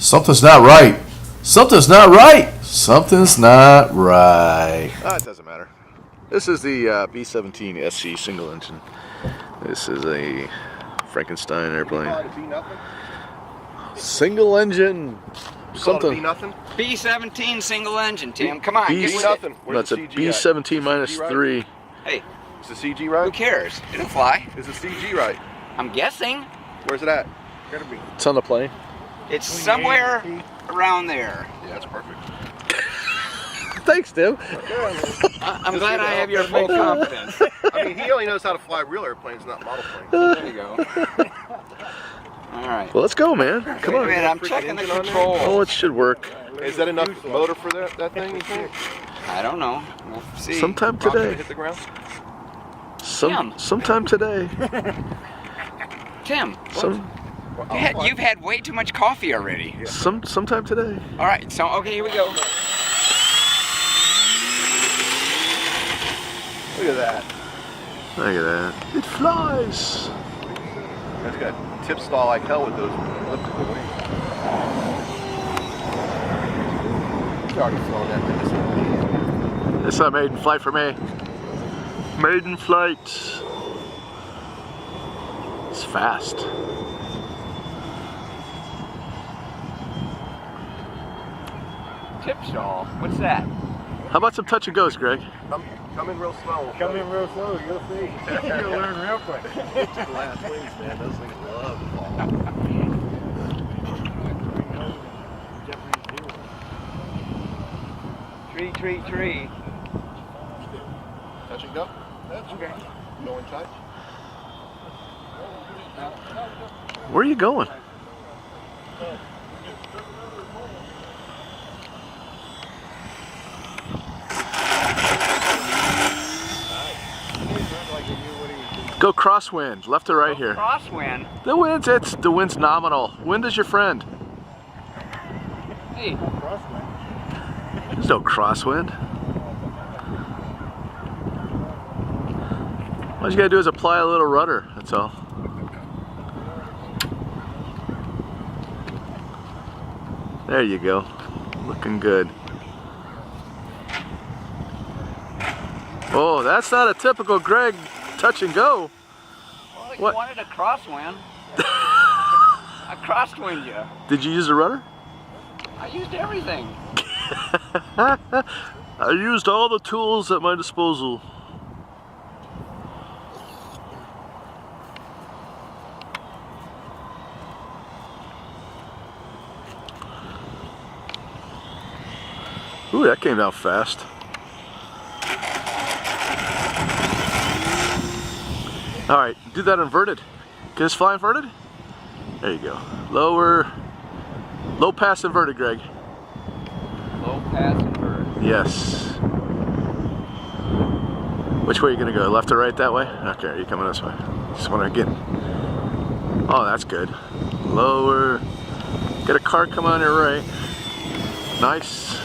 Something's not right. Something's not right. Something's not right. It doesn't matter. This is the B-17 SC single engine. This is a Frankenstein airplane. Single engine. Something. B-17 single engine, Tim. Come on, B get That's a B-17 minus 3. Hey, is the CG right? Who cares? It'll fly. Is the CG right? I'm guessing. Where's it at? Gotta be. It's on the plane. It's somewhere around there. Yeah, that's perfect. Thanks, Tim. I'm glad I have your full confidence. I mean, he only knows how to fly real airplanes, not model planes. There you go. All right. Well, let's go, man. Come on. Wait a minute, I'm checking the controls. Oh, it should work. Is that enough motor for that thing, you think? I don't know. We'll see. Sometime today. Hit the ground? Sometime today. Tim, you've had way too much coffee already. Yeah. Sometime today. All right, so okay, here we go. Look at that. Look at that. It flies. It's got tip stall like hell with those elliptical wings. It's already flown that thing. It's a maiden flight for me. Maiden flight. It's fast. Tip stall. What's that? How about some touch and goes, Greg? Come in real slow. Come in real slow, you'll see. You'll learn real quick. Glass wings, man. Those things love to fall. Tree. Touch and go? That's okay. No one touch? Where are you going? Go crosswind, left to right here. Crosswind? The wind's nominal. Wind is your friend. Hey. There's no crosswind. All you gotta do is apply a little rudder, that's all. There you go. Looking good. Oh, that's not a typical Gregg touch and go. Well, you What? wanted a crosswind. I crosswind you. Did you use a rudder? I used everything. I used all the tools at my disposal. Ooh, that came down fast. All right, do that inverted. Can this fly inverted? There you go. Low pass inverted, Greg. Low pass inverted. Yes. Which way are you gonna go? Left or right that way? Okay, are you coming this way? Just wanna get. Oh, that's good. Lower. Get a car coming on your right. Nice.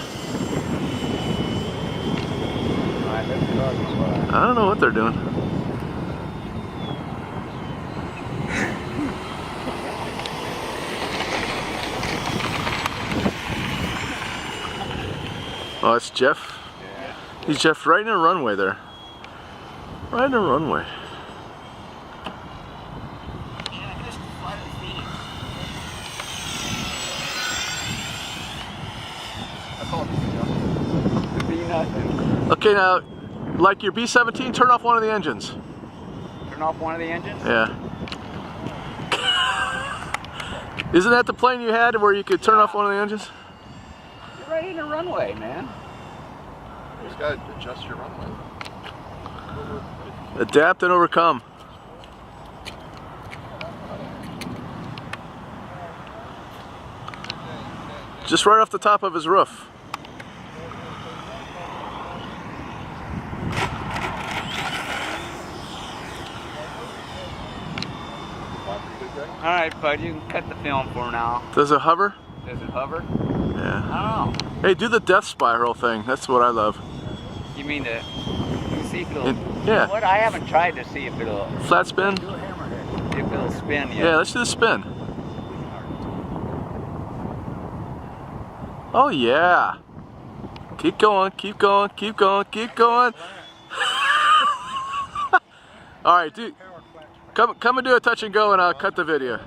I don't know what they're doing. Oh, it's Jeff. Yeah. He's Jeff right in a runway there. Right in a runway. Okay, now, like your B-17, turn off one of the engines. Turn off one of the engines? Yeah. Isn't that the plane you had where you could turn off one of the engines? You're right in a runway, man. You just gotta adjust your runway. Adapt and overcome. Just right off the top of his roof. All right, bud, you can cut the film for now. Does it hover? Does it hover? Yeah. I don't know. Hey, do the death spiral thing. That's what I love. You mean to see if it'll... Yeah. You know what? I haven't tried to see if it'll... Flat spin? If it'll spin yet. Yeah, let's do the spin. Oh yeah. Keep going, keep going, keep going, keep going. All right, dude. Come and do a touch and go, and I'll cut the video.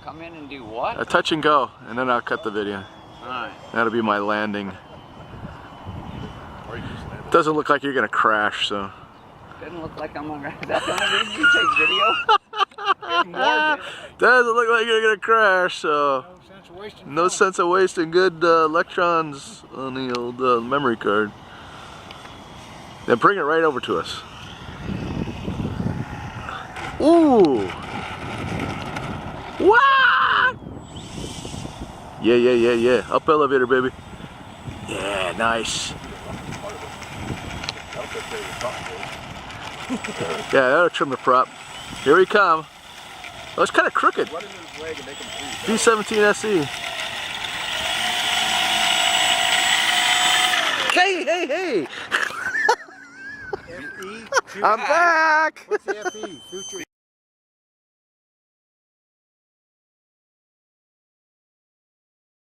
Come in and do what? A touch and go, and then I'll cut the video. Alright. That'll be my landing. Doesn't look like you're gonna crash, so. Doesn't look like I'm gonna. That's the only reason you take video? Doesn't look like you're gonna crash, so. No sense of wasting good electrons on the old memory card. Then bring it right over to us. Ooh! What? Yeah, yeah, yeah, yeah. Up elevator, baby. Yeah, nice. Yeah, that'll trim the prop. Here we come. Oh, it's kind of crooked. B-17 SE. Hey, hey, hey! I'm back! What's the FE? Future.